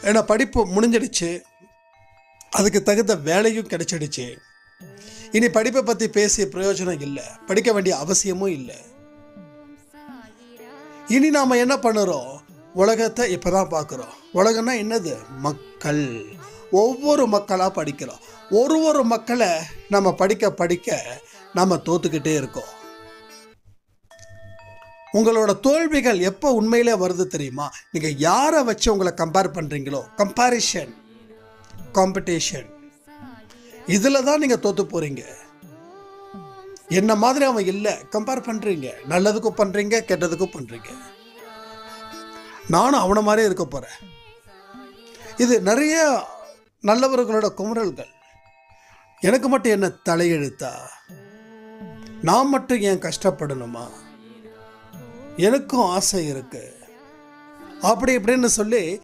ஏன்னா படிப்பு முடிஞ்சிடுச்சு, அதுக்கு தகுந்த வேலையும் கிடைச்சிடுச்சு. இனி படிப்பை பற்றி பேசிய பிரயோஜனம் இல்லை, படிக்க வேண்டிய அவசியமும் இல்லை. இனி நாம் என்ன பண்ணுறோம்? உலகத்தை இப்போ தான் பார்க்குறோம். உலகம்னா என்னது? மக்கள். ஒவ்வொரு மக்களாக படிக்கிறோம். ஒரு மக்களை நம்ம படிக்க படிக்க நம்ம தோத்துக்கிட்டே இருக்கோம். உங்களோட தோல்விகள் எப்போ உண்மையிலே வருது தெரியுமா? நீங்கள் யாரை வச்சு உங்களை கம்பேர் பண்ணுறீங்களோ, கம்பேரிஷன், காம்படிஷன், இதில் தான் நீங்கள் தோற்று போகிறீங்க. என்ன மாதிரி அவன் இல்லை, கம்பேர் பண்ணுறீங்க. நல்லதுக்கும் பண்ணுறீங்க, கெட்டதுக்கும் பண்ணுறீங்க. நானும் அவனை மாதிரியே இருக்க போகிறேன். இது நிறைய நல்லவர்களோட குமுறல்கள். எனக்கு மட்டும் என்ன தலையெழுத்தா? நான் மட்டும் ஏன் கஷ்டப்படணுமா? எனக்கும் ஆசை இருக்கு அப்படி இப்படின்னு சொல்லி